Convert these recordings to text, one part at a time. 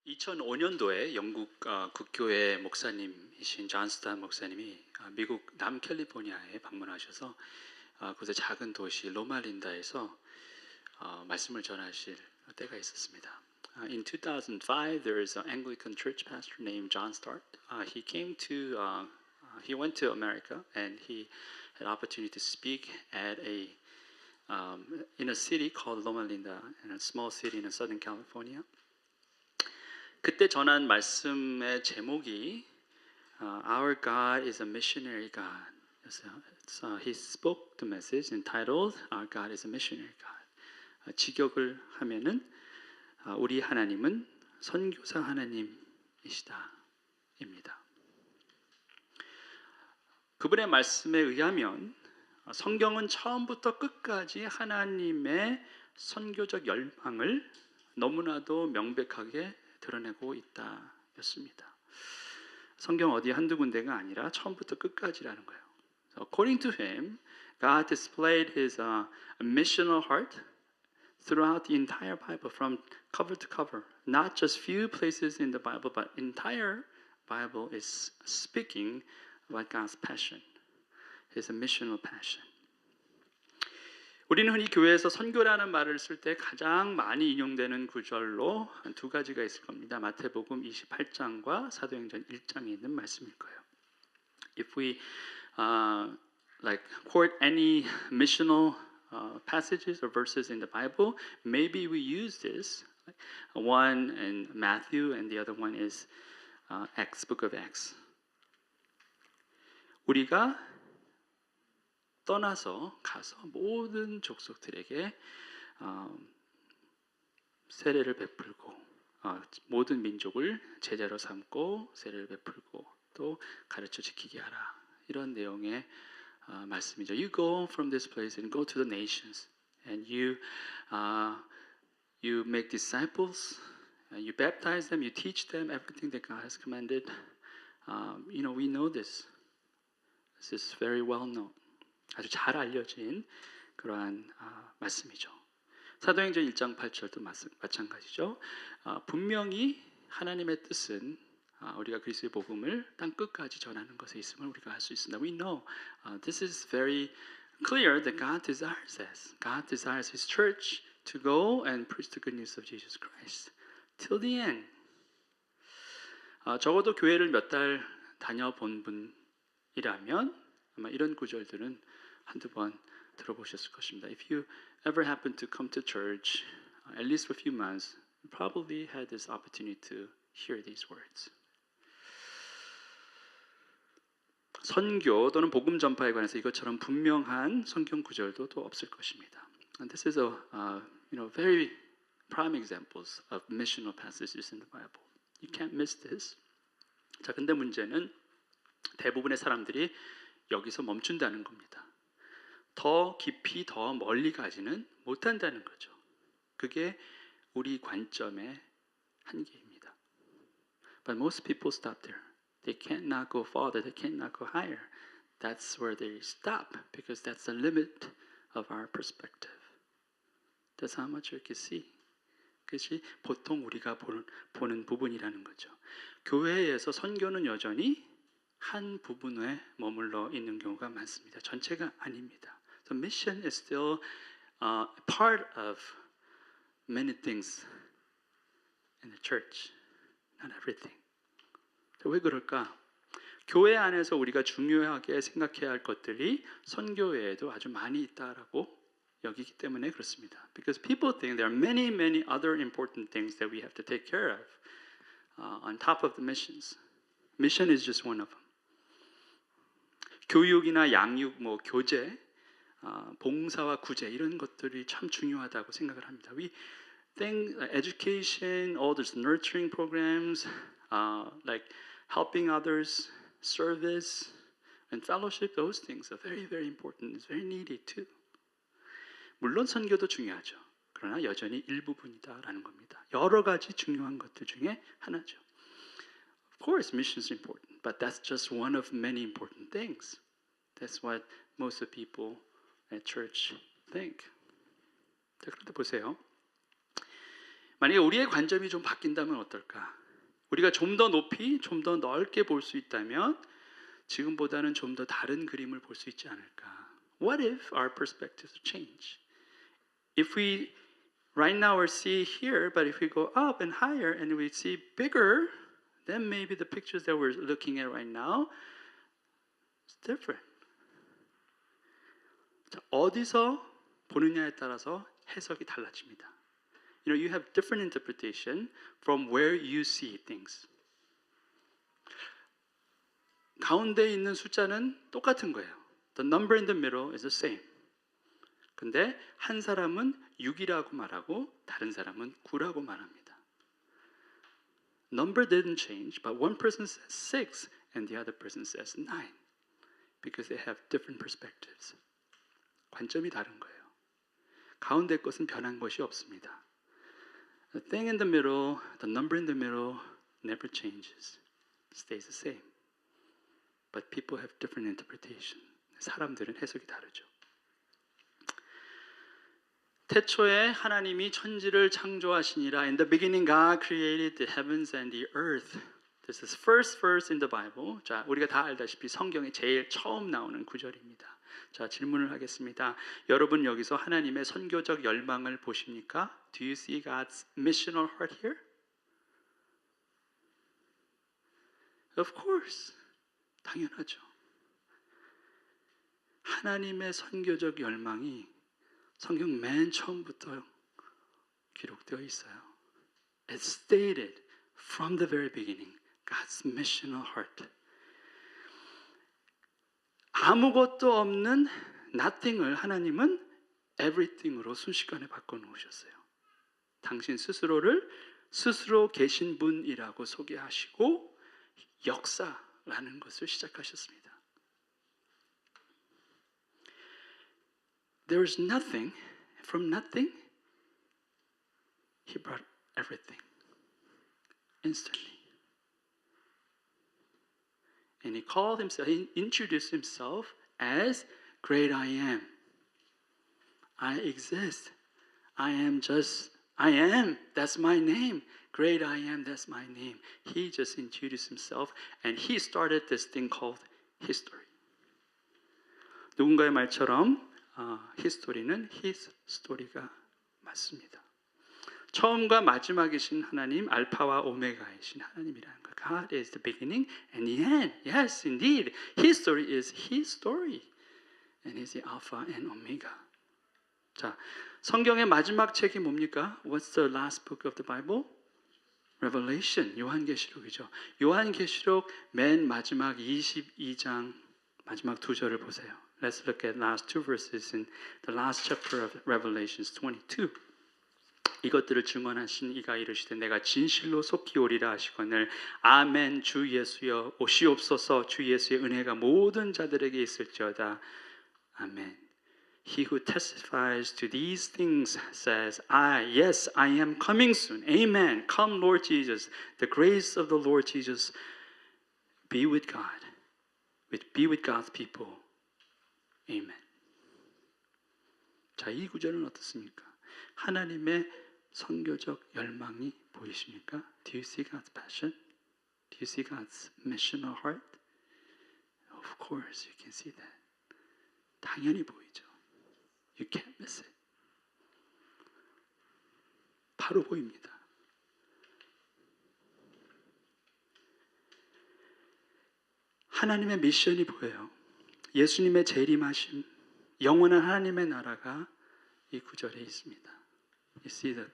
2005년도에 영국 국교회 목사님이신 존 스탄 목사님이 미국 남캘리포니아에 방문하셔서 그곳의 작은 도시 로말린다에서 말씀을 전하실 때가 있었습니다. In 2005, there is an Anglican church pastor named John Stott. He went to America and he had opportunity to speak at in a city called Loma Linda, in a small city in Southern California. 그때 전한 말씀의 제목이 Our God is a missionary God. He spoke the message entitled Our God is a missionary God. 직역을 하면은 우리 하나님은 선교사 하나님이시다입니다. 그분의 말씀에 의하면 성경은 처음부터 끝까지 하나님의 선교적 열망을 너무나도 명백하게 드러내고 있다였습니다. 성경 어디 한두 군데가 아니라 처음부터 끝까지라는 거예요. So according to him, God displayed his missional heart throughout the entire Bible, from cover to cover. Not just few places in the Bible, but entire Bible is speaking about God's passion, his missional passion. 우리는 흔히 교회에서 선교라는 말을 쓸 때 가장 많이 인용되는 구절로 두 가지가 있을 겁니다. 마태복음 28장과 사도행전 1장에 있는 말씀일 거예요. If we quote any missional passages or verses in the Bible, maybe we use this. One in Matthew and the other one is Acts, Book of Acts. 우리가 떠나서 가서 모든 족속들에게 세례를 베풀고 모든 민족을 제자로 삼고 세례를 베풀고 또 가르쳐 지키게 하라. 이런 내용의 말씀이죠. You go from this place and go to the nations, and you make disciples, and you baptize them, you teach them everything that God has commanded. We know this. This is very well known. 아주 잘 알려진 그러한 말씀이죠. 사도행전 1장 8절도 마찬가지죠. 분명히 하나님의 뜻은 우리가 그리스도의 복음을 땅 끝까지 전하는 것에 있음을 우리가 알 수 있습니다. We know this is very clear that God desires this. God desires His church to go and preach the good news of Jesus Christ till the end. 적어도 교회를 몇 달 다녀본 분이라면 아마 이런 구절들은 한두 번 들어보셨을 것입니다. If you ever happen to come to church, at least for a few months, you probably had this opportunity to hear these words. 선교 또는 복음 전파에 관해서 이것처럼 분명한 성경 구절도 또 없을 것입니다. And this is very prime examples of missional passages in the Bible. You can't miss this. 자, 근데 문제는 대부분의 사람들이 여기서 멈춘다는 겁니다. 더 깊이 더 멀리 가지는 못한다는 거죠. 그게 우리 관점의 한계입니다. But most people stop there. They cannot go farther. They cannot go higher. That's where they stop because that's the limit of our perspective. That's how much we can see. 그것이 보통 우리가 보는 부분이라는 거죠. 교회에서 선교는 여전히 한 부분에 머물러 있는 경우가 많습니다. 전체가 아닙니다. So mission is still part of many things in the church, not everything. 왜 그럴까? 교회 안에서 우리가 중요하게 생각해야 할 것들이 선교 외에도 아주 많이 있다라고 여기기 때문에 그렇습니다. Because people think there are many, many other important things that we have to take care of on top of the missions. Mission is just one of them. 교육이나 양육, 교제, 봉사와 구제 이런 것들이 참 중요하다고 생각을 합니다. We think education, all these nurturing programs, like helping others, service, and fellowship, those things are very, very important. It's very needed too. 물론 선교도 중요하죠. 그러나 여전히 일부분이다라는 겁니다. 여러 가지 중요한 것들 중에 하나죠. Of course, mission is important, but that's just one of many important things. That's what most of the people at church think. 자, 그런데 보세요. 만약에 우리의 관점이 좀 바뀐다면 어떨까? 우리가 좀 더 높이, 좀 더 넓게 볼 수 있다면 지금보다는 좀 더 다른 그림을 볼 수 있지 않을까? What if our perspectives change? If we right now we see here, but if we go up and higher and we see bigger, then maybe the pictures that we're looking at right now is different. 자, 어디서 보느냐에 따라서 해석이 달라집니다. You know, you have different interpretation from where you see things. 가운데 있는 숫자는 똑같은 거예요. The number in the middle is the same. 근데 한 사람은 6이라고 말하고 다른 사람은 9라고 말합니다. Number didn't change, but one person says 6 and the other person says 9 because they have different perspectives. 관점이 다른 거예요. 가운데 것은 변한 것이 없습니다. The thing in the middle, the number in the middle never changes. It stays the same. But people have different interpretation. 사람들은 해석이 다르죠. 태초에 하나님이 천지를 창조하시니라. In the beginning God created the heavens and the earth. This is first verse in the Bible. 자, 우리가 다 알다시피 성경에 제일 처음 나오는 구절입니다. 자, 질문을 하겠습니다. 여러분 여기서 하나님의 선교적 열망을 보십니까? Do you see God's missional heart here? Of course. 당연하죠. 하나님의 선교적 열망이 성경 맨 처음부터 기록되어 있어요. It's stated from the very beginning. God's missional heart. 아무것도 없는 nothing을 하나님은 everything으로 순식간에 바꿔놓으셨어요. 당신 스스로를 스스로 계신 분이라고 소개하시고 역사라는 것을 시작하셨습니다. There is nothing. From nothing, He brought everything instantly. And He called Himself, He introduced Himself as Great I Am. I exist. I am just, I am. That's my name. Great I Am, that's my name. He just introduced Himself and He started this thing called history. 누군가의 말처럼 히스토리는 His story가 맞습니다. 처음과 마지막이신 하나님, 알파와 오메가이신 하나님이라는 거. God is the beginning and the end. Yes, indeed. His story is His story. And He's the Alpha and Omega. 자, 성경의 마지막 책이 뭡니까? What's the last book of the Bible? Revelation, 요한계시록이죠. 요한계시록 맨 마지막 22장 마지막 두 절을 보세요. Let's look at last two verses in the last chapter of Revelations 22. 이것들을 증언하신 이가 이르시되 내가 진실로 속히 오리라 하시거늘 아멘 주 예수여 오시옵소서 주 예수의 은혜가 모든 자들에게 있을지어다. 아멘. He who testifies to these things says, yes, I am coming soon. Amen. Come, Lord Jesus. The grace of the Lord Jesus be with God. Be with God's people. Amen. 자, 이 구절은 어떻습니까? 하나님의 선교적 열망이 보이십니까? Do you see God's passion? Do you see God's missional heart? Of course, you can see that. 당연히 보이죠. You can't miss it. 바로 보입니다. 하나님의 미션이 보여요. 예수님의 재림하심, 영원한 하나님의 나라가 이 구절에 있습니다. You see the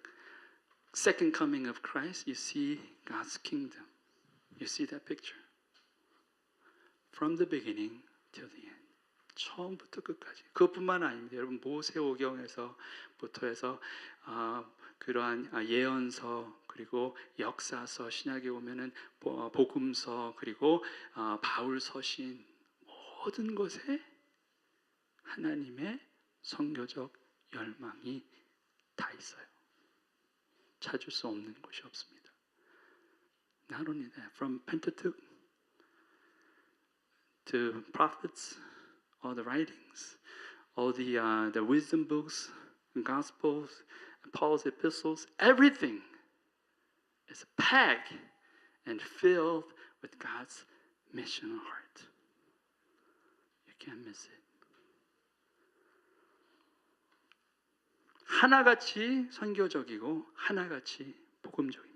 second coming of Christ. You see God's kingdom. You see that picture. From the beginning till the end. 처음부터 끝까지. 그것뿐만 아닙니다. 여러분 모세오경에서부터 해서 그러한 예언서 그리고 역사서 신약에 오면은 복음서 그리고 바울 서신 모든 것에 하나님의 선교적 열망이 다 있어요. 찾을 수 없는 곳이 없습니다. Not only that, from Pentateuch to prophets, all the writings, all the wisdom books, Gospels, Paul's epistles, everything is packed and filled with God's missional heart. You can't miss it. 하나같이 선교적이고 하나같이 복음적입니다.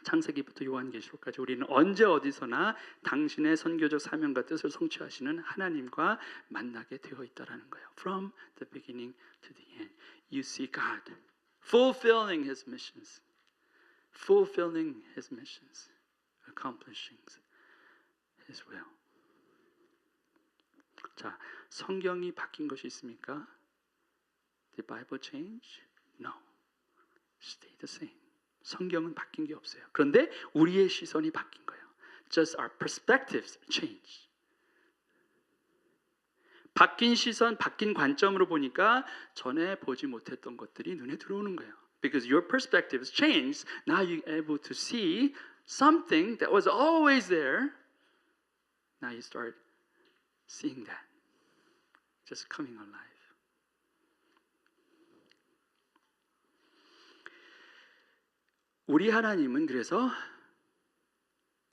창세기부터 요한계시록까지 우리는 언제 어디서나 당신의 선교적 사명과 뜻을 성취하시는 하나님과 만나게 되어 있다라는 거예요. From the beginning to the end, you see God fulfilling His missions, fulfilling His missions, accomplishing His will. 자, 성경이 바뀐 것이 있습니까? Did the Bible change? No, stay the same. 성경은 바뀐 게 없어요. 그런데 우리의 시선이 바뀐 거예요. Just our perspectives change. 바뀐 시선, 바뀐 관점으로 보니까 전에 보지 못했던 것들이 눈에 들어오는 거예요. Because your perspectives changed, now you're able to see something that was always there. Now you start seeing that just coming alive. 우리 하나님은 그래서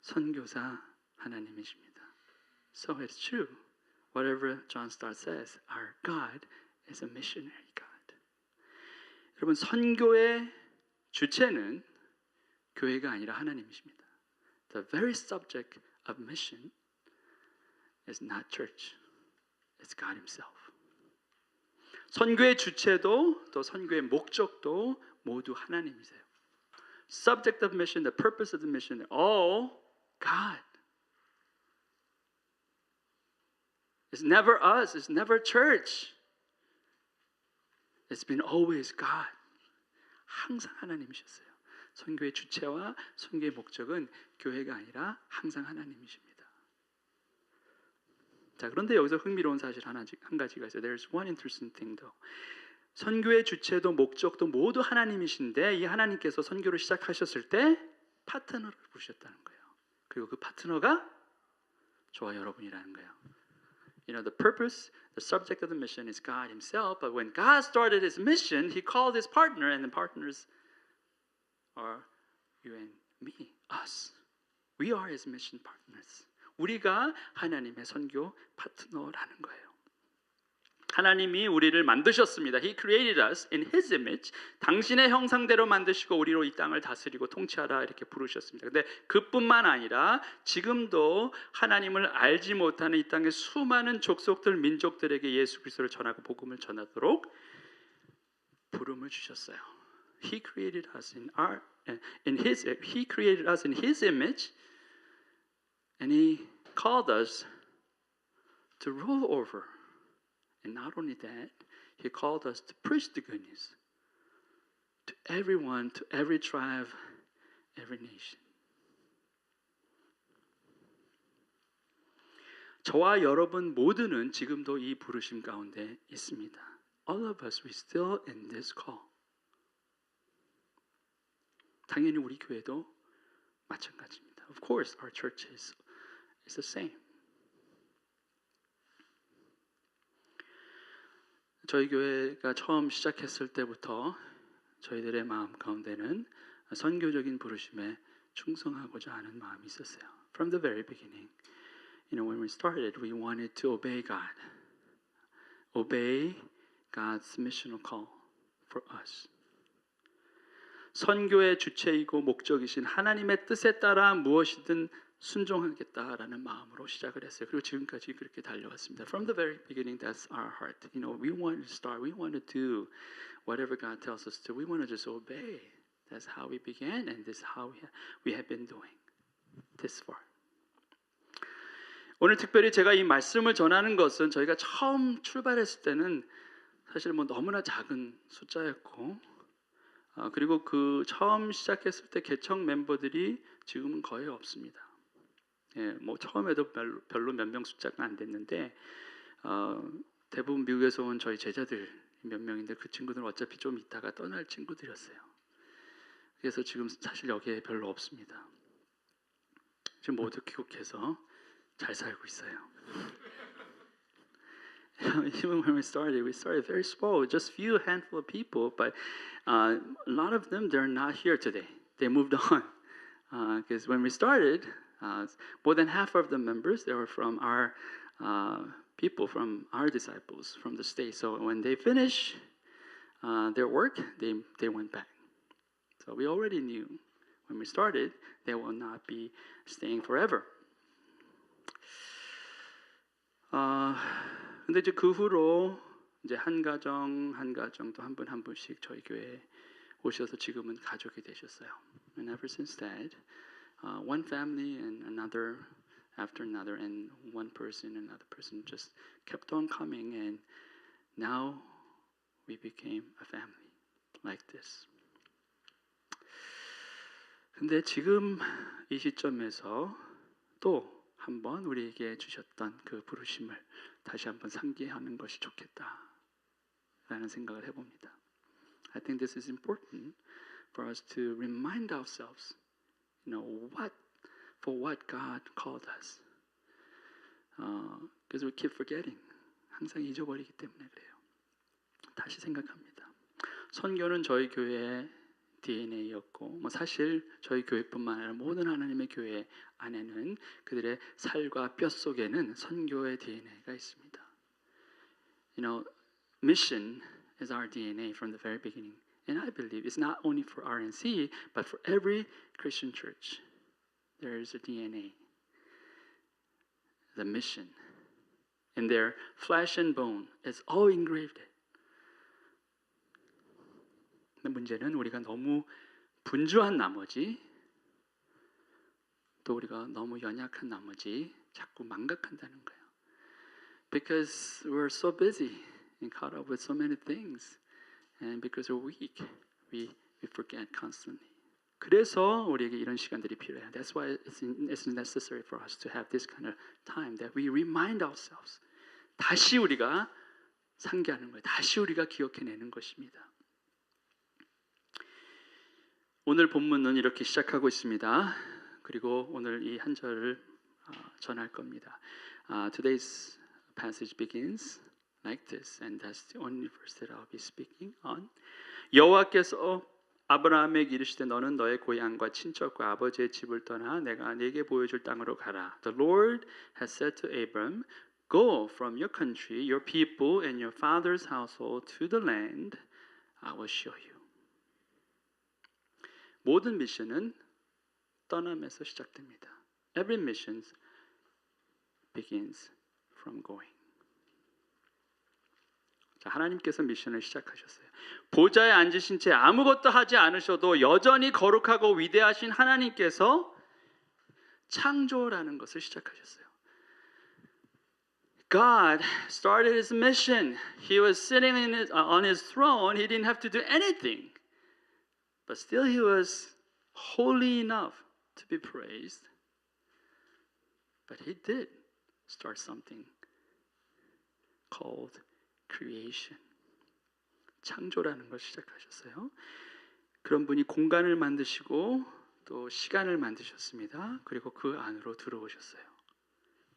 선교사 하나님이십니다. So it's true. Whatever John Stott says, our God is a missionary God. 여러분, 선교의 주체는 교회가 아니라 하나님이십니다. The very subject of mission is not church. It's God Himself. 선교의 주체도 또 선교의 목적도 모두 하나님이세요. Subject of mission, the purpose of the mission, all God. It's never us. It's never church. It's been always God. 항상 하나님이셨어요. 선교의 주체와 선교의 목적은 교회가 아니라 항상 하나님이십니다. 자, 그런데 여기서 흥미로운 사실 한 가지가 있어요. There's one interesting thing though. 선교의 주체도 목적도 모두 하나님이신데 이 하나님께서 선교를 시작하셨을 때 파트너를 부르셨다는 거예요. 그리고 그 파트너가 저와 여러분이라는 거예요. You know, the purpose, the subject of the mission is God Himself. But when God started His mission, He called His partner, and the partners are you and me, us. We are His mission partners. 우리가 하나님의 선교 파트너라는 거예요. 하나님이 우리를 만드셨습니다. He created us in His image. 당신의 형상대로 만드시고 우리로 이 땅을 다스리고 통치하라 이렇게 부르셨습니다. 근데 그뿐만 아니라 지금도 하나님을 알지 못하는 이 땅의 수많은 족속들, 민족들에게 예수 그리스도를 전하고 복음을 전하도록 부름을 주셨어요. He created us He created us in His image, and He called us to rule over. And not only that, He called us to preach the good news to everyone, to every tribe, every nation. 저와 여러분 모두는 지금도 이 부르심 가운데 있습니다. All of us, we still in this call. 당연히 우리 교회도 마찬가지입니다. Of course, our church is the same. 저희 교회가 처음 시작했을 때부터 저희들의 마음 가운데는 선교적인 부르심에 충성하고자 하는 마음이 있었어요. From the very beginning, you know, when we started, we wanted to obey God, obey God's missional call for us. 선교의 주체이고 목적이신 하나님의 뜻에 따라 무엇이든 순종하겠다라는 마음으로 시작을 했어요. 그리고 지금까지 그렇게 달려왔습니다. From the very beginning, that's our heart. You know, we want to start. We want to do whatever God tells us to. We want to just obey. That's how we began, and this is how we have been doing this far. 오늘 특별히 제가 이 말씀을 전하는 것은 저희가 처음 출발했을 때는 사실 뭐 너무나 작은 숫자였고, 그리고 그 처음 시작했을 때 개척 멤버들이 지금은 거의 없습니다. 예, 뭐 처음에도 별로 몇 명 숫자가 안 됐는데 대부분 미국에서 온 저희 제자들 몇 명인데 그 친구들은 어차피 좀 있다가 떠날 친구들이었어요. 그래서 지금 사실 여기에 별로 없습니다. 지금 모두 귀국해서 잘 살고 있어요. Even when we started very small, just few handful of people, but a lot of them they're not here today. they moved on. Because when we started, more than half of the members, they were from our people, from our disciples, from the States. So when they finished their work, they went back. So we already knew when we started, they will not be staying forever. 근데 이제 그 후로 이제 한 가정 또 한 분 한 분씩 저희 교회에 오셔서 지금은 가족이 되셨어요. And ever since that, one family and another after another, and one person, another person just kept on coming, and now we became a family like this. 근데 지금 이 시점에서 또 한번 우리에게 주셨던 그 부르심을 다시 한번 상기하는 것이 좋겠다라는 생각을 해봅니다. I think this is important for us to remind ourselves, for what God called us. Because we keep forgetting. 항상 잊어버리기 때문에 그래요. 다시 생각합니다. 선교는 저희 교회의 DNA였고, 사실 저희 교회뿐만 아니라 모든 하나님의 교회 안에는 그들의 살과 뼈 속에는 선교의 DNA가 있습니다. Mission is our DNA from the very beginning. And I believe it's not only for RNC, but for every Christian church. There is a DNA. The mission. In their flesh and bone. It's all engraved. 근데 문제는 우리가 너무 분주한 나머지, 또 우리가 너무 연약한 나머지 자꾸 망각한다는 거예요. Because we're so busy and caught up with so many things. And because we're weak, we forget constantly. 그래서 우리에게 이런 시간들이 필요해요. That's why it's necessary for us to have this kind of time that we remind ourselves. 다시 우리가 상기하는 거예요. 다시 우리가 기억해내는 것입니다. 오늘 본문은 이렇게 시작하고 있습니다. 그리고 오늘 이 한 절을 전할 겁니다. Today's passage begins like this, and that's the only verse that I'll be speaking on. 여호와께서 아브라함에게 이르시되 너는 너의 고향과 친척과 아버지의 집을 떠나 내가 네게 보여줄 땅으로 가라. The Lord has said to Abram, Go from your country, your people, and your father's household to the land I will show you. 모든 미션은 떠남에서 시작됩니다. Every mission begins from going. 자, 하나님께서 미션을 시작하셨어요. 보좌에 앉으신 채 아무것도 하지 않으셔도 여전히 거룩하고 위대하신 하나님께서 창조라는 것을 시작하셨어요. God started His mission. He was sitting on His throne. He didn't have to do anything. But still He was holy enough to be praised. But He did start something called creation. 창조라는 걸 시작하셨어요. 그런 분이 공간을 만드시고 또 시간을 만드셨습니다. 그리고 그 안으로 들어오셨어요.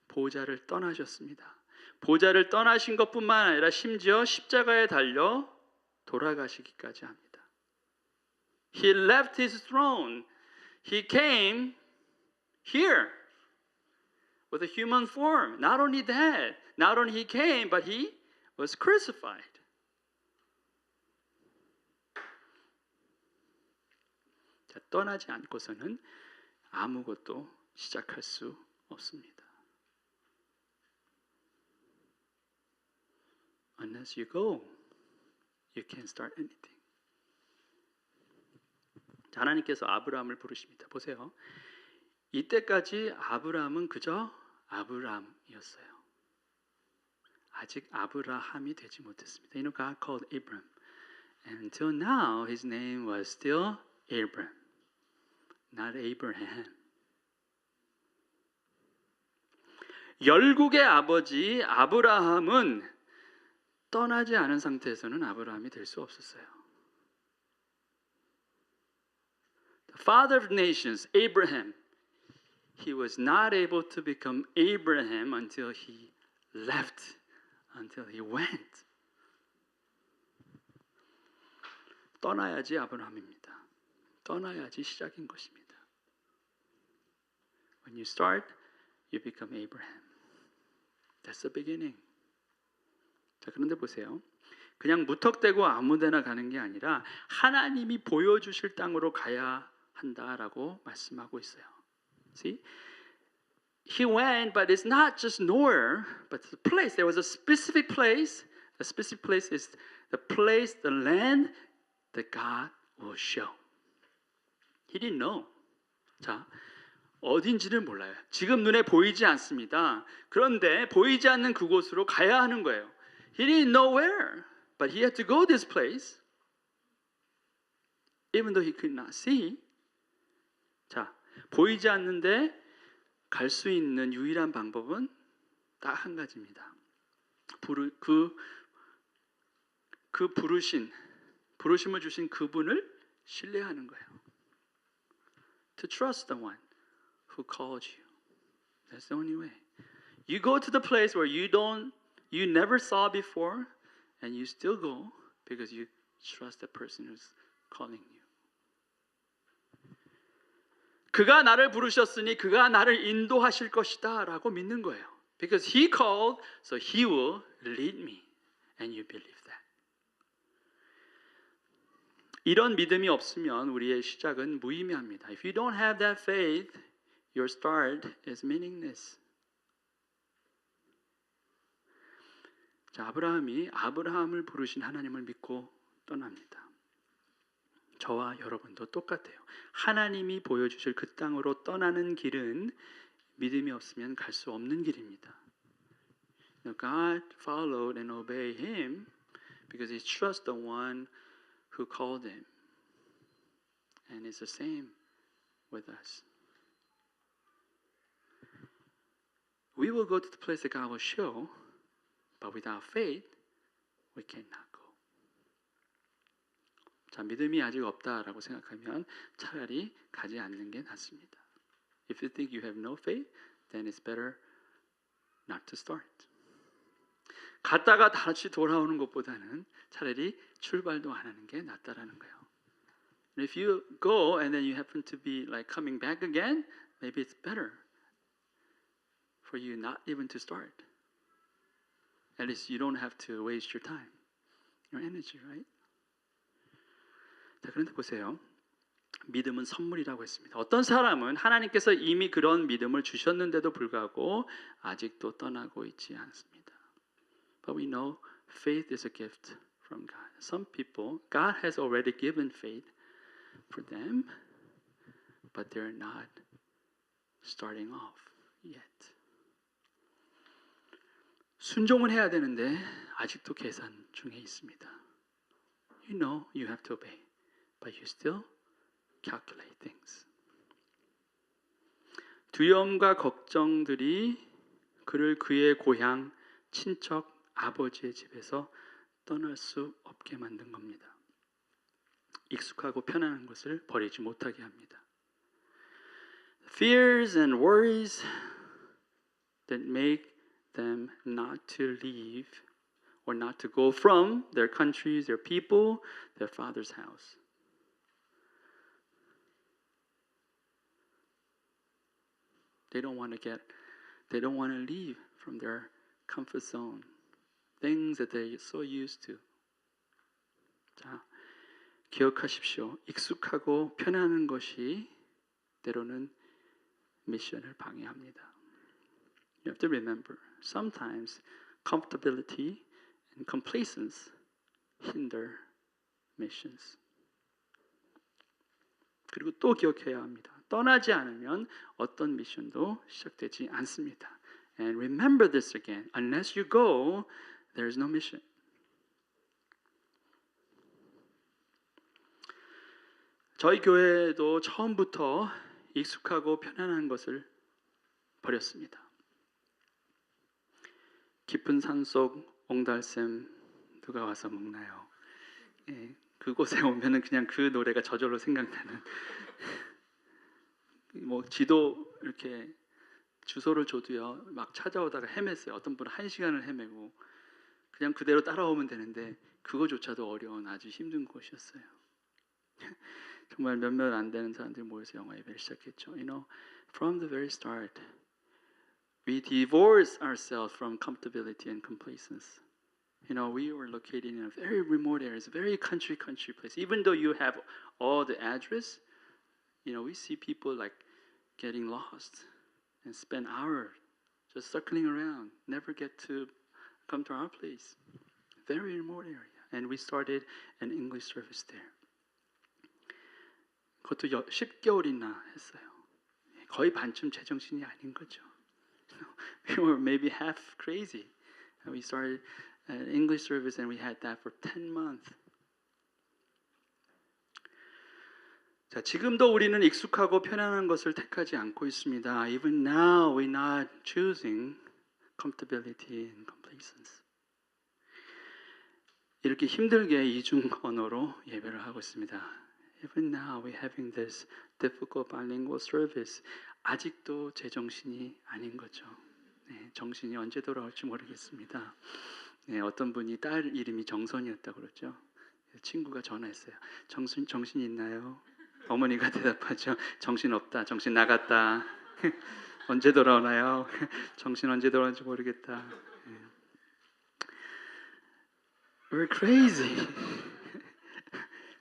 보좌를 떠나셨습니다. 보좌를 떠나신 것뿐만 아니라 심지어 십자가에 달려 돌아가시기까지 합니다. He left his throne. He came here with a human form. Not only that, not only he came, but he was crucified. 자, 떠나지 않고서는 아무것도 시작할 수 없습니다. Unless you go, you can't start anything. 자, 하나님께서 아브라함을 부르십니다. 보세요. 이때까지 아브라함은 그저 아브람이었어요. 아직 아브라함이 되지 못했습니다. God called Abram. And until now, his name was still Abram, not Abraham. 열국의 아버지 아브라함은 떠나지 않은 상태에서는 아브라함이 될 수 없었어요. The father of nations, Abraham, he was not able to become Abraham until he left, until he went. 떠나야지 아브라함입니다. 떠나야지 시작인 것입니다. When you start, you become Abraham. That's the beginning. 자, 그런데 보세요. 그냥 무턱대고 아무데나 가는 게 아니라 하나님이 보여주실 땅으로 가야 한다라고 말씀하고 있어요. See? He went, but it's not just nowhere, but the place. There was a specific place. The specific place is the place, the land that God will show. He didn't know. 자, 어딘지를 몰라요. 지금 눈에 보이지 않습니다. 그런데 보이지 않는 그곳으로 가야 하는 거예요. He didn't know where, but he had to go this place, even though he could not see. 자, 보이지 않는데 갈 수 있는 유일한 방법은 딱 한 가지입니다. 부르심을 주신 그분을 신뢰하는 거예요. To trust the one who called you. That's the only way. You go to the place where you never saw before, and you still go because you trust the person who's calling you. 그가 나를 부르셨으니 그가 나를 인도하실 것이다 라고 믿는 거예요. Because he called, so he will lead me. And you believe that. 이런 믿음이 없으면 우리의 시작은 무의미합니다. If you don't have that faith, your start is meaningless. 자, 아브라함이 아브라함을 부르신 하나님을 믿고 떠납니다. 저와 여러분도 똑같아요. 하나님이 보여주실 그 땅으로 떠나는 길은 믿음이 없으면 갈 수 없는 길입니다. God followed and obeyed him because he trusts the one who called him. And it's the same with us. We will go to the place that God will show, but without faith, we cannot go. 자, 믿음이 아직 없다라고 생각하면 차라리 가지 않는 게 낫습니다. If you think you have no faith, then it's better not to start. 갔다가 다시 돌아오는 것보다는 차라리 출발도 안 하는 게 낫다라는 거예요. And if you go and then you happen to be like coming back again, maybe it's better for you not even to start. At least you don't have to waste your time, your energy, right? 자, 그런데 보세요. 믿음은 선물이라고 했습니다. 어떤 사람은 하나님께서 이미 그런 믿음을 주셨는데도 불구하고 아직도 떠나고 있지 않습니다. But we know faith is a gift from God. Some people, God has already given faith for them, but they're not starting off yet. 순종을 해야 되는데 아직도 계산 중에 있습니다. You know you have to obey, but you still calculate things. 두려움과 걱정들이 그를 그의 고향, 친척, 아버지의 집에서 떠날 수 없게 만든 겁니다. 익숙하고 편안한 것을 버리지 못하게 합니다. Fears and worries that make them not to leave or not to go from their countries, their people, their father's house. They don't want to leave from their comfort zone. Things that they're so used to. 자, 기억하십시오. 익숙하고 편안한 것이 때로는 미션을 방해합니다. You have to remember, sometimes comfortability and complacence hinder missions. 그리고 또 기억해야 합니다. 떠나지 않으면 어떤 미션도 시작되지 않습니다. And remember this again. Unless you go, there is no mission. 저희 교회도 처음부터 익숙하고 편안한 것을 버렸습니다. 깊은 산속 옹달샘 누가 와서 먹나요? 예, 그곳에 오면은 그냥 그 노래가 저절로 생각나는. 뭐 지도 이렇게 주소를 줘도요 막 찾아오다가 헤맸어요. 어떤 분은 1시간을 헤매고 그냥 그대로 따라오면 되는데 그거조차도 어려운 아주 힘든 곳이었어요. 정말 몇몇 안 되는 사람들이 모여서 영화 예배를 시작했죠. From the very start, we divorced ourselves from comfortability and complacence. We were located in a very remote area, a very country place. Even though you have all the address, we see people like getting lost and spend hours just circling around, never get to come to our place. Very remote area. And we started an English service there. 그것도 10개월이나 했어요. 거의 반쯤 제정신이 아닌 거죠. We were maybe half crazy. And we started an English service and we had that for 10 months. 자, 지금도 우리는 익숙하고 편안한 것을 택하지 않고 있습니다. Even now we're not choosing comfortability and complacence. 이렇게 힘들게 이중 언어로 예배를 하고 있습니다. Even now we're having this difficult bilingual service. 아직도 제정신이 아닌 거죠. 네, 정신이 언제 돌아올지 모르겠습니다. 네, 어떤 분이 딸 이름이 정선이었다고 그러죠. 친구가 전화했어요. 정신 있나요? 어머니가 대답하죠. 정신 없다. 정신 나갔다. 언제 돌아오나요? 정신 언제 돌아오는지 모르겠다. We're crazy.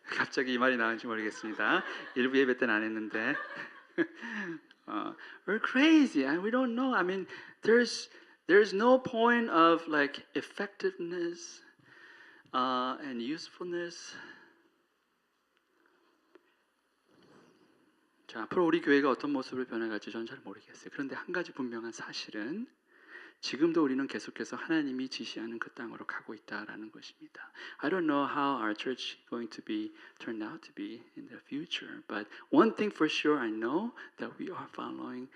갑자기 이 말이 나오는지 모르겠습니다. 일부 예배 때는 안 했는데. We're crazy and we don't know. I mean, there's no point of like effectiveness and usefulness. 자, 앞으로 우리 교회가 어떤 모습으로 변해갈지 저는 잘 모르겠어요. 그런데 한 가지 분명한 사실은 지금도 우리는 계속해서 하나님이 지시하는 그 땅으로 가고 있다라는 것입니다. I don't know how our church is going to be turned out to be in the future, but one thing for sure I know that we are following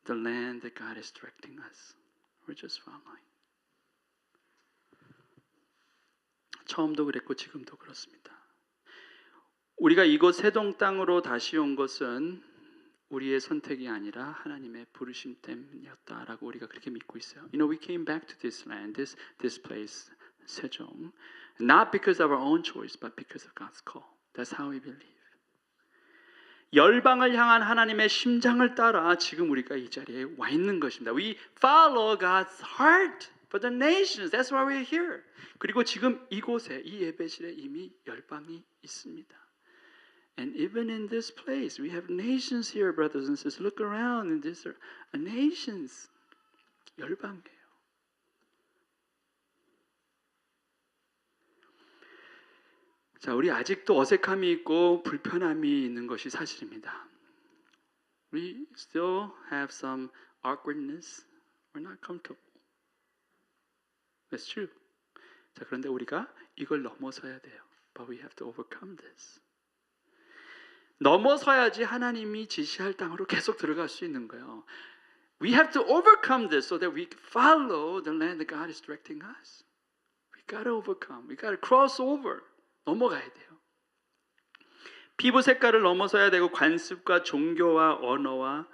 the land that God is directing us. We're just following. 처음도 그랬고 지금도 그렇습니다. 우리가 이곳 세동 땅으로 다시 온 것은 우리의 선택이 아니라 하나님의 부르심 때문이었다라고 우리가 그렇게 믿고 있어요. We came back to this land, this place, 세종, not because of our own choice, but because of God's call. That's how we believe. 열방을 향한 하나님의 심장을 따라 지금 우리가 이 자리에 와 있는 것입니다. We follow God's heart for the nations. That's why we're here. 그리고 지금 이곳에 이 예배실에 이미 열방이 있습니다. And even in this place, we have nations here, brothers and sisters. Look around, and these are nations. 열방이에요. 자, 우리 아직도 어색함이 있고 불편함이 있는 것이 사실입니다. We still have some awkwardness. We're not comfortable. That's true. 자, 그런데 우리가 이걸 넘어서야 돼요. But we have to overcome this. 넘어서야지 하나님이 지시할 땅으로 계속 들어갈 수 있는 거예요. We have to overcome this so that we follow the land that God is directing us. We got to overcome. We got to cross over. 넘어가야 돼요. 피부 색깔을 넘어서야 되고 관습과 종교와 언어와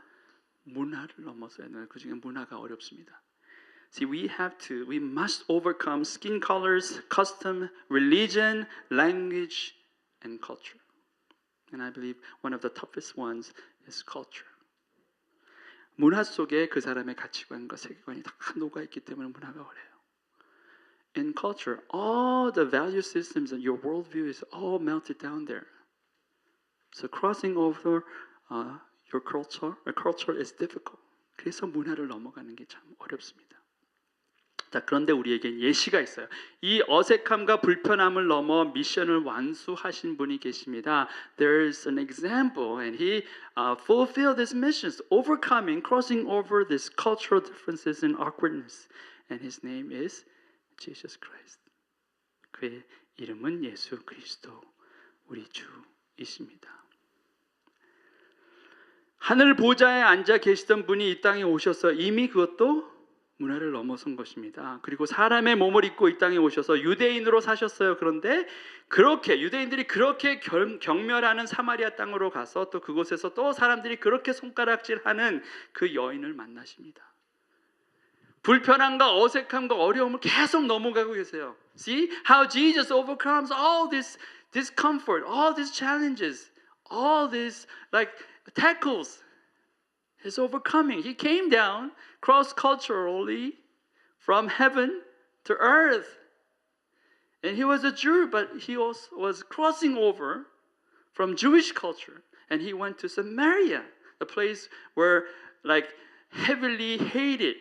문화를 넘어서야 돼요. 그 중에 문화가 어렵습니다. See, we must overcome skin colors, custom, religion, language, and culture. And I believe one of the toughest ones is culture. 문화 속에 그 사람의 가치관과 세계관이 다 녹아있기 때문에 문화가 어려워요. In culture, all the value systems and your worldview is all melted down there. So crossing over your culture is difficult. 그래서 문화를 넘어가는 게 참 어렵습니다. 자, 그런데 우리에겐 예시가 있어요. 이 어색함과 불편함을 넘어 미션을 완수하신 분이 계십니다. There's an example, and he fulfilled his missions, overcoming, crossing over these cultural differences and awkwardness. And his name is Jesus Christ. 그의 이름은 예수 그리스도, 우리 주이십니다. 하늘 보좌에 앉아 계시던 분이 이 땅에 오셔서 이미 그것도 문화를 넘어선 것입니다. 그리고 사람의 몸을 입고 이 땅에 오셔서 유대인으로 사셨어요. 그런데 그렇게 유대인들이 그렇게 경멸하는 사마리아 땅으로 가서 또 그곳에서 또 사람들이 그렇게 손가락질하는 그 여인을 만나십니다. 불편함과 어색함과 어려움을 계속 넘어가고 계세요. See how Jesus overcomes all these discomfort, all these challenges, all these like tackles, is overcoming. He came down cross-culturally from heaven to earth. And he was a Jew, but he also was crossing over from Jewish culture. And he went to Samaria, a place where like heavily hated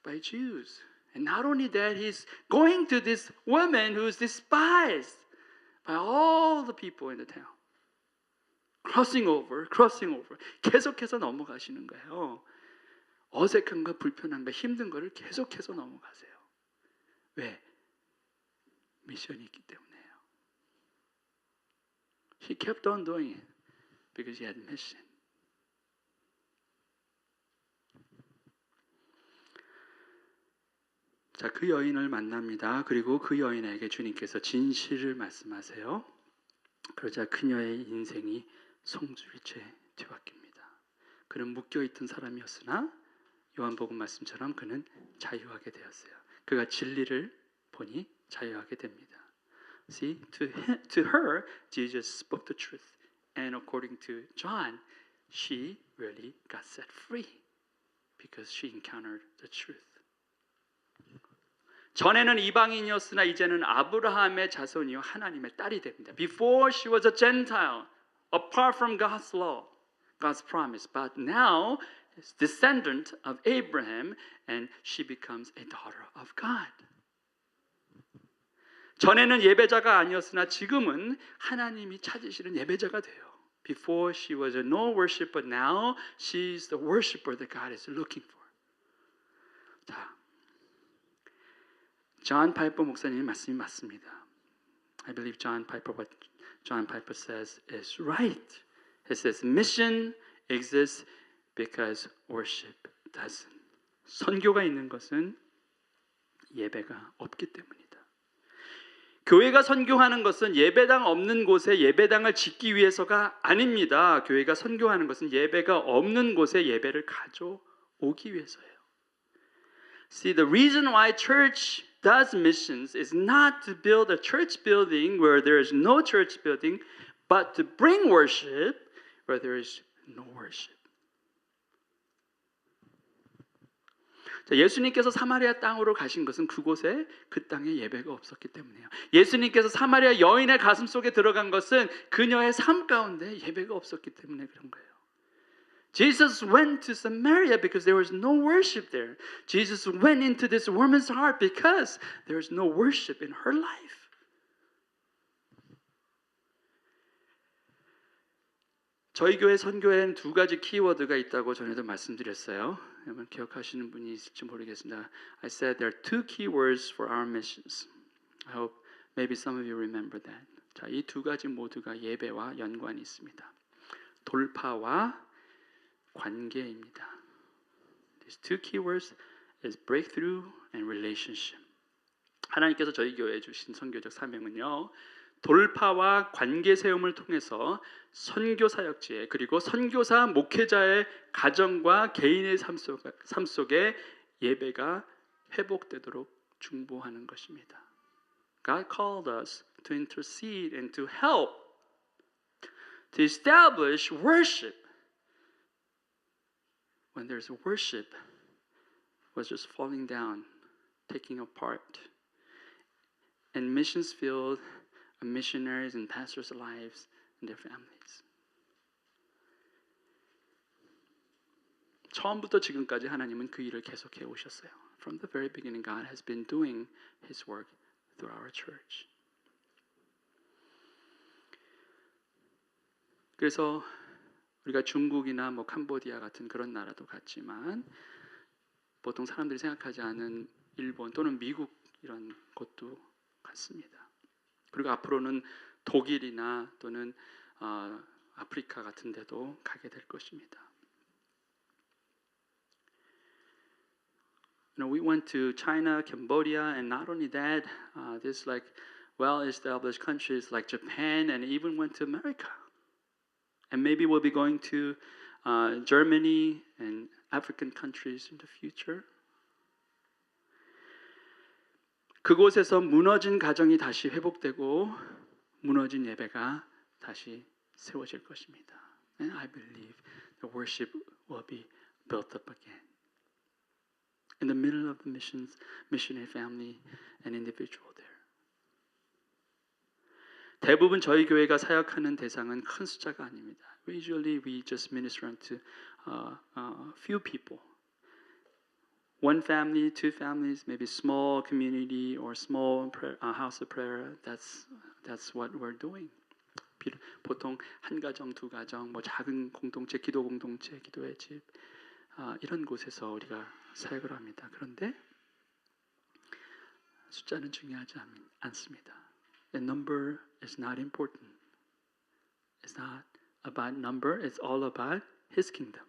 by Jews. And not only that, he's going to this woman who's despised by all the people in the town. crossing over. 계속해서 넘어가시는 거예요. 어색한가 불편한가 힘든 거를 계속해서 넘어가세요. 왜? 미션이 있기 때문에요. He kept on doing it because he had mission. 자, 그 여인을 만납니다. 그리고 그 여인에게 주님께서 진실을 말씀하세요. 그러자 그녀의 인생이 송두리째 뒤바뀝니다. 그는 묶여있던 사람이었으나 요한복음 말씀처럼 그는 자유하게 되었어요. 그가 진리를 보니 자유하게 됩니다. See, to her, Jesus spoke the truth. And according to John, she really got set free because she encountered the truth. 전에는 이방인이었으나 이제는 아브라함의 자손이요 하나님의 딸이 됩니다. Before she was a Gentile, apart from God's law, God's promise. But now, is descendant of Abraham, and she becomes a daughter of God. 전에는 예배자가 아니었으나 지금은 하나님이 찾으시는 예배자가 돼요. Before she was a no worshiper, now she's the worshiper that God is looking for. 자, John Piper 목사님의 말씀이 맞습니다. I believe what John Piper says is right. He says mission exists because worship doesn't. 선교가 있는 것은 예배가 없기 때문이다. 교회가 선교하는 것은 예배당 없는 곳에 예배당을 짓기 위해서가 아닙니다. 교회가 선교하는 것은 예배가 없는 곳에 예배를 가져오기 위해서예요. See, the reason why church does missions is not to build a church building where there is no church building, but to bring worship where there is no worship. 자, 예수님께서 사마리아 땅으로 가신 것은 그곳에 그 땅에 예배가 없었기 때문이에요. 예수님께서 사마리아 여인의 가슴 속에 들어간 것은 그녀의 삶 가운데 예배가 없었기 때문에 그런 거예요. Jesus went to Samaria because there was no worship there. Jesus went into this woman's heart because there was no worship in her life. 저희 교회 선교에는 두 가지 키워드가 있다고 전에도 말씀드렸어요. 여러분 기억하시는 분이 있을지 모르겠습니다. I said there are two keywords for our missions. I hope maybe some of you remember that. 자, 이 두 가지 모두가 예배와 연관이 있습니다. 돌파와 관계입니다. These two keywords is breakthrough and relationship. 하나님께서 저희 교회에 주신 선교적 사명은요. 돌파와 관계 세움을 통해서 선교 사역지에 그리고 선교사 목회자의 가정과 개인의 삶 속에 예배가 회복되도록 중보하는 것입니다. God called us to intercede and to help to establish worship. When there's worship was just falling down, taking apart. And missions field missionaries and pastors' lives and their families. 처음부터 지금까지 하나님은 그 일을 계속해 오셨어요. From the very beginning, God has been doing His work through our church. 그래서 우리가 중국이나 뭐 캄보디아 같은 그런 나라도 갔지만 보통 사람들이 생각하지 않은 일본 또는 미국 이런 곳도 갔습니다. 그리고 앞으로는 독일이나 또는 아프리카 같은 데도 가게 될 것입니다. You know, we went to China, Cambodia, and not only that, this like well-established countries like Japan, and even went to America. And maybe we'll be going to Germany and African countries in the future. 그곳에서 무너진 가정이 다시 회복되고 무너진 예배가 다시 세워질 것입니다. And I believe the worship will be built up again. In the middle of the missionary family and individual there. 대부분 저희 교회가 사역하는 대상은 큰 숫자가 아닙니다. Usually we just minister to few people. One family, two families, maybe small community or small house of prayer. That's what we're doing. 보통 한 가정, 두 가정, 뭐 작은 공동체, 기도 공동체, 기도의 집 이런 곳에서 우리가 사역을 합니다. 그런데 숫자는 중요하지 않습니다. The number is not important. It's not about number. It's all about His kingdom.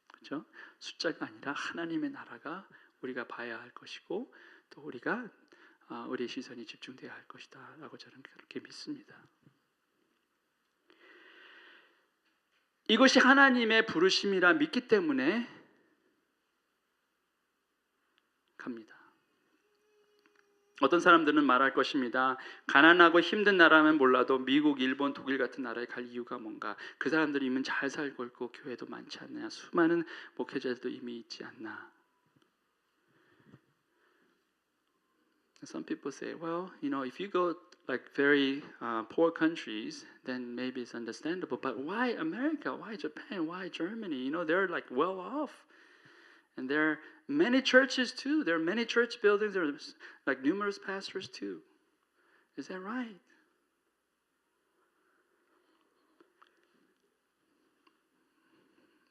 그렇죠? 숫자가 아니라 하나님의 나라가 우리가 봐야 할 것이고 또 우리가 우리의 시선이 집중돼야 할 것이다라고 저는 그렇게 믿습니다. 이것이 하나님의 부르심이라 믿기 때문에 갑니다. 어떤 사람들은 말할 것입니다. 가난하고 힘든 나라면 몰라도 미국, 일본, 독일 같은 나라에 갈 이유가 뭔가? 그 사람들이 이미 잘 살고 있고 교회도 많지 않나? 수많은 목회자들도 이미 있지 않나? Some people say, well, if you go like very poor countries, then maybe it's understandable. But why America? Why Japan? Why Germany? They're like well off. And there are many churches too. There are many church buildings. There are like numerous pastors too. Is that right?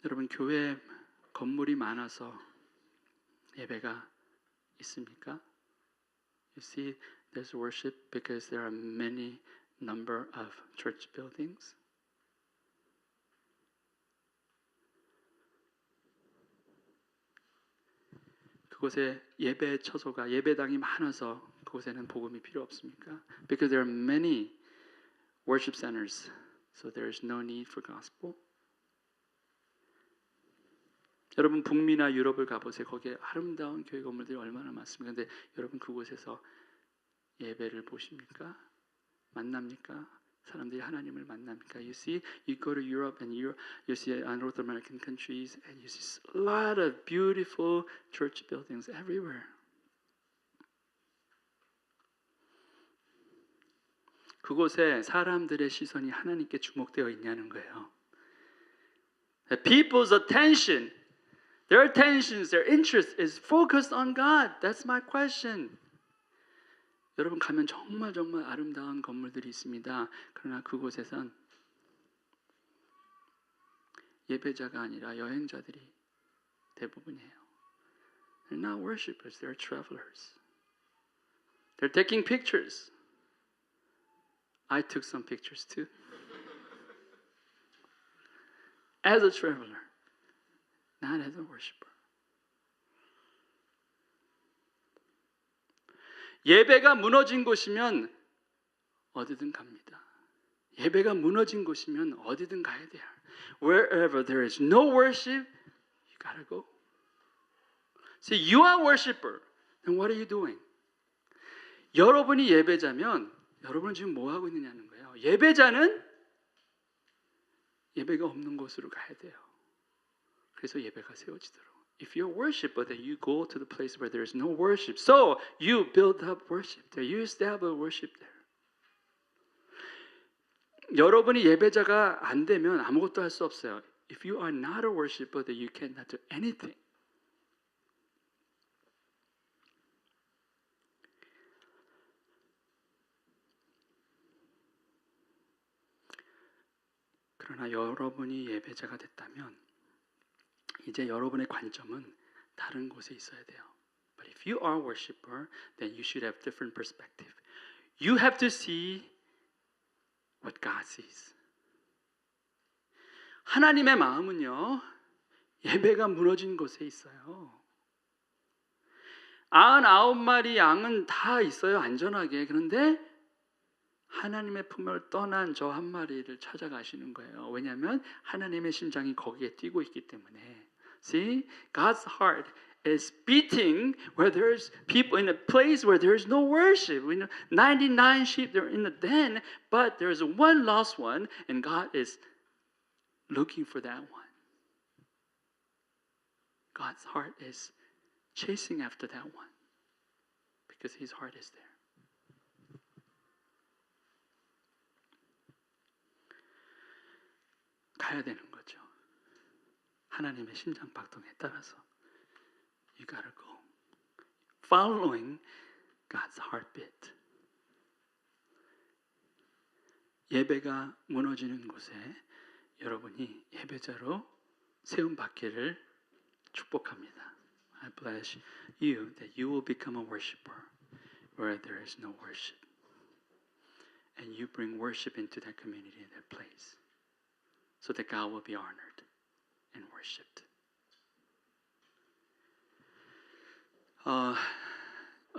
여러분 교회 건물이 많아서 예배가 있습니까? You see, there's worship because there are many number of church buildings. 그곳에 예배 처소가 예배당이 많아서 그곳에는 복음이 필요 없습니까? Because there are many worship centers, so there is no need for gospel. 여러분 북미나 유럽을 가보세요. 거기에 아름다운 교회 건물들이 얼마나 많습니까? 근데 여러분 그곳에서 예배를 보십니까? 만납니까? 사람들이 하나님을 만납니까? You see, you go to Europe and you see North American countries and you see a lot of beautiful church buildings everywhere. 그곳에 사람들의 시선이 하나님께 주목되어 있냐는 거예요. The people's attention, their attentions, their interest is focused on God. That's my question. 여러분 가면 정말 아름다운 건물들이 있습니다. 그러나 그곳에선 예배자가 아니라 여행자들이 대부분이에요. They're not worshipers, they're travelers. They're taking pictures. I took some pictures too. As a traveler, not as a worshiper. 예배가 무너진 곳이면 어디든 갑니다. 예배가 무너진 곳이면 어디든 가야 돼요. Wherever there is no worship, you gotta go. See, you are a worshiper. Then what are you doing? 여러분이 예배자면 여러분은 지금 뭐 하고 있느냐는 거예요. 예배자는 예배가 없는 곳으로 가야 돼요. 그래서 예배가 세워지도록. If you're a worshiper, then you go to the place where there is no worship. So you build up worship there. You establish worship there. 여러분이 예배자가 안 되면 아무것도 할 수 없어요. If you are not a worshiper, then you cannot do anything. 그러나 여러분이 예배자가 됐다면 이제 여러분의 관점은 다른 곳에 있어야 돼요. But if you are a worshiper, then you should have different perspective. You have to see what God sees. 하나님의 마음은요, 예배가 무너진 곳에 있어요. 99마리 양은 다 있어요, 안전하게. 그런데 하나님의 품을 떠난 저 한 마리를 찾아가시는 거예요. 왜냐하면 하나님의 심장이 거기에 뛰고 있기 때문에. See, God's heart is beating where there's people in a place where there's no worship. We know 99 sheep they're in the den, but there's one lost one, and God is looking for that one. God's heart is chasing after that one because His heart is there. 가야 되는 거죠. 하나님의 심장 박동에 따라서 you gotta go. Following God's heartbeat. 예배가 무너지는 곳에 여러분이 예배자로 세움 받기를 축복합니다. I bless you that you will become a worshiper where there is no worship. And you bring worship into that community, that place. So that God will be honored and worshipped.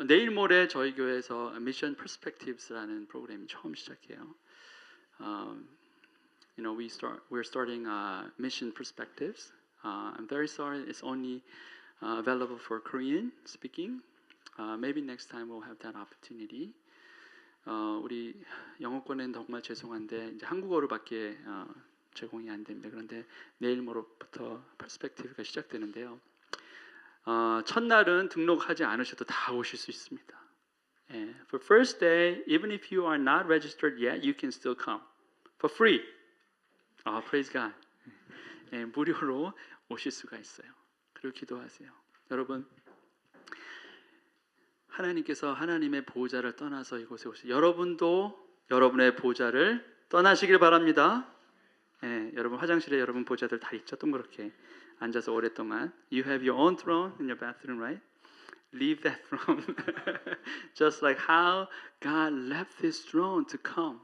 내일 모레 저희 교회에서 Mission Perspectives라는 프로그램이 처음 시작해요. We're starting Mission Perspectives. I'm very sorry it's only available for Korean speaking. Maybe next time we'll have that opportunity. 우리 영어권은 정말 죄송한데 이제 한국어로밖에 제공이 안 됩니다. 그런데 내일 모레부터 퍼스펙티브가 시작되는데요. 첫날은 등록하지 않으셔도 다 오실 수 있습니다. For first day, even if you are not registered yet, you can still come for free. Praise God. 무료로 오실 수가 있어요. 그리고 기도하세요. 여러분, 하나님께서 하나님의 보좌를 떠나서 이곳에 오시죠. 여러분도 여러분의 보좌를 떠나시길 바랍니다. 여러분 화장실에 여러분 보좌들 다 있죠. 동그랗게 앉아서 오랫동안. You have your own throne in your bathroom, right? Leave that throne. Just like how God left His throne to come.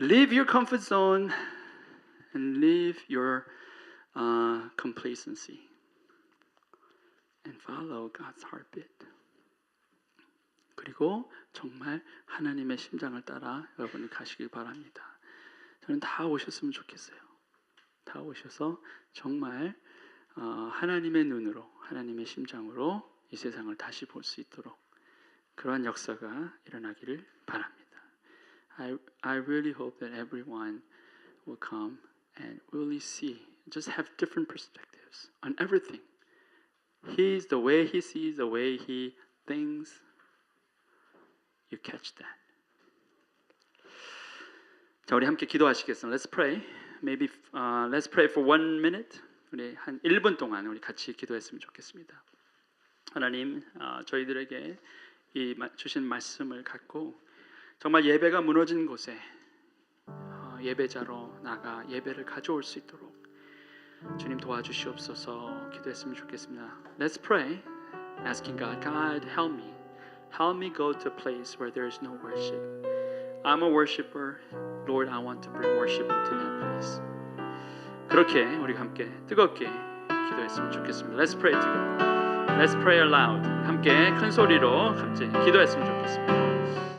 Leave your comfort zone and leave your complacency and follow God's heartbeat. 그리고 정말 하나님의 심장을 따라 여러분이 가시길 바랍니다. 저는 다 오셨으면 좋겠어요. 다 오셔서 정말 하나님의 눈으로, 하나님의 심장으로 이 세상을 다시 볼 수 있도록 그러한 역사가 일어나기를 바랍니다. I really hope that everyone will come and really see, just have different perspectives on everything. He's the way He sees, the way He thinks. You catch that. 자, 우리 함께 기도하시겠습니다. Let's pray. Maybe let's pray for 1 minute. 우리 한 1분 동안 우리 같이 기도했으면 좋겠습니다. 하나님, 저희들에게 이 주신 말씀을 갖고 정말 예배가 무너진 곳에 예배자로 나가 예배를 가져올 수 있도록 주님 도와주시옵소서 기도했으면 좋겠습니다. Let's pray, asking God, God help me go to a place where there is no worship. I'm a worshiper. Lord, I want to bring worship into that place. 그렇게 우리 함께 뜨겁게 기도했으면 좋겠습니다. Let's pray together. Let's pray aloud. 함께 큰 소리로 함께 기도했으면 좋겠습니다.